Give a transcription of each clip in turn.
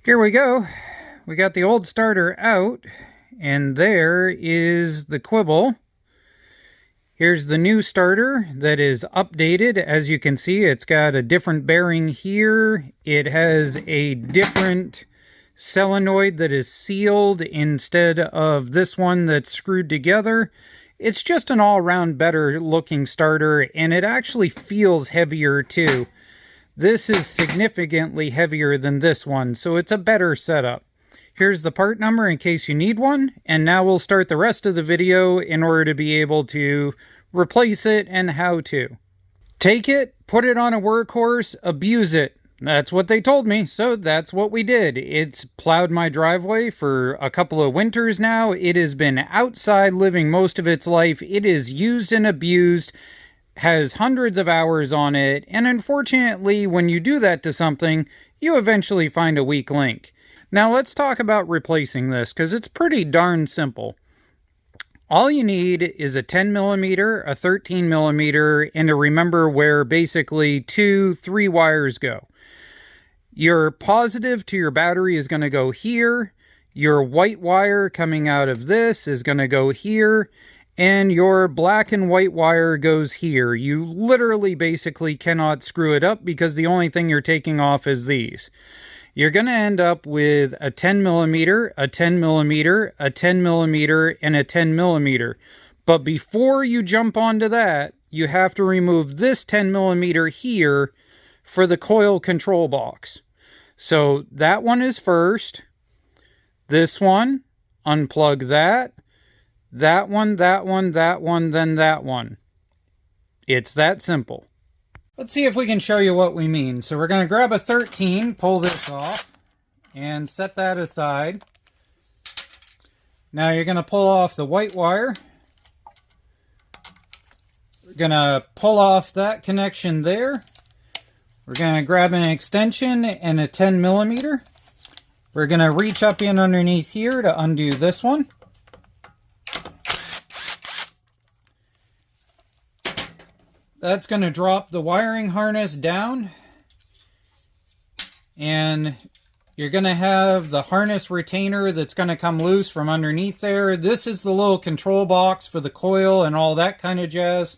Here we go. We got the old starter out, and there is the quibble. Here's the new starter that is updated. As you can see, it's got a different bearing here. It has a different solenoid that is sealed instead of this one that's screwed together. It's just an all-around better looking starter, and it actually feels heavier too. This is significantly heavier than this one, so it's a better setup. Here's the part number in case you need one, and now we'll start the rest of the video in order to be able to replace it and how to. Take it, put it on a workhorse, abuse it. That's what they told me, so that's what we did. It's plowed my driveway for a couple of winters now. It has been outside living most of its life. It is used and abused, has hundreds of hours on it, and unfortunately, when you do that to something, you eventually find a weak link. Now let's talk about replacing this, because it's pretty darn simple. All you need is a 10mm, a 13mm, and to remember where basically 2-3 wires go. Your positive to your battery is going to go here. Your white wire coming out of this is going to go here. And your black and white wire goes here. You literally basically cannot screw it up because the only thing you're taking off is these. You're going to end up with a 10mm, a 10mm, a 10mm, and a 10mm. But before you jump onto that, you have to remove this 10mm here for the coil control box. So that one is first. This one, unplug that. That one, that one, that one, then that one. It's that simple. Let's see if we can show you what we mean. So we're going to grab a 13, pull this off, and set that aside. Now you're going to pull off the white wire. We're going to pull off that connection there. We're going to grab an extension and a 10mm. We're going to reach up in underneath here to undo this one. That's going to drop the wiring harness down, and you're going to have the harness retainer that's going to come loose from underneath there. This is the little control box for the coil and all that kind of jazz.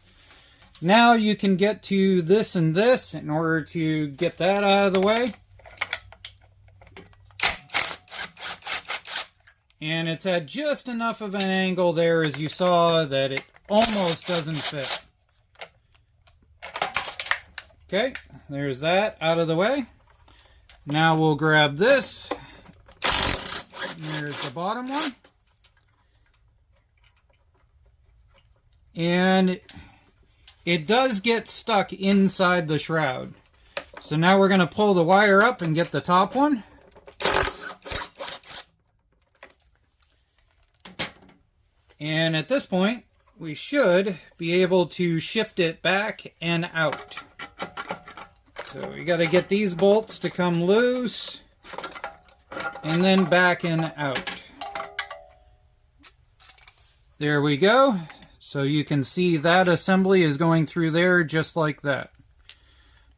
Now you can get to this and this in order to get that out of the way. And it's at just enough of an angle there, as you saw, that it almost doesn't fit. Okay, there's that out of the way. Now we'll grab this. There's the bottom one. And it does get stuck inside the shroud. So now we're going to pull the wire up and get the top one. And at this point, we should be able to shift it back and out. So we got to get these bolts to come loose and then back and out. There we go. So you can see that assembly is going through there just like that.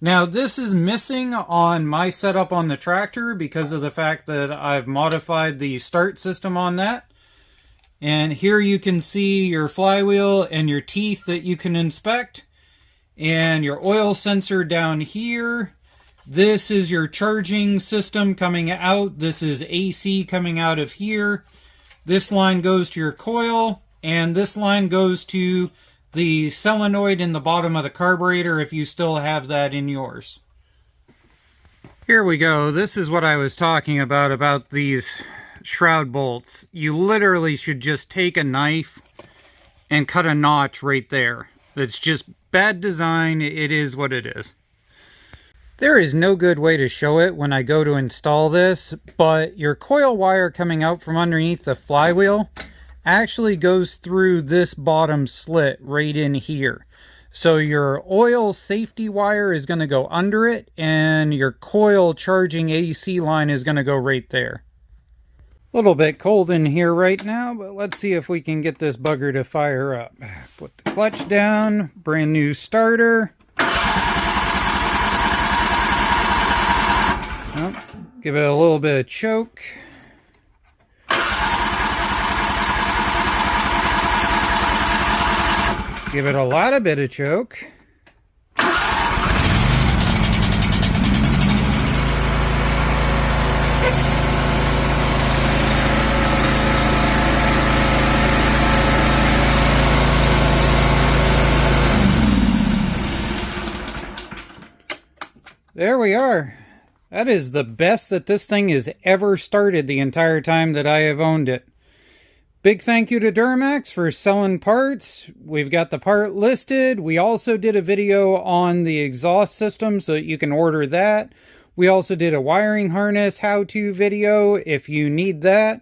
Now this is missing on my setup on the tractor because of the fact that I've modified the start system on that. And here you can see your flywheel and your teeth that you can inspect. And your oil sensor down here. This is your charging system coming out. This is AC coming out of here. This line goes to your coil, and this line goes to the solenoid in the bottom of the carburetor if you still have that in yours. Here we go. This is what I was talking about these shroud bolts. You literally should just take a knife and cut a notch right there. It's just bad design. It is what it is. There is no good way to show it when I go to install this, but your coil wire coming out from underneath the flywheel actually goes through this bottom slit right in here. So your oil safety wire is going to go under it, and your coil charging AC line is going to go right there. A little bit cold in here right now, but let's see if we can get this bugger to fire up. Put the clutch down, brand new starter. Oh, Give it a little bit of choke. Give it a lot of bit of choke. There we are. That is the best that this thing has ever started the entire time that I have owned it. Big thank you to DuroMax for selling parts. We've got the part listed. We also did a video on the exhaust system so that you can order that. We also did a wiring harness how-to video if you need that.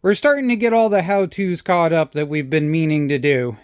We're starting to get all the how-tos caught up that we've been meaning to do.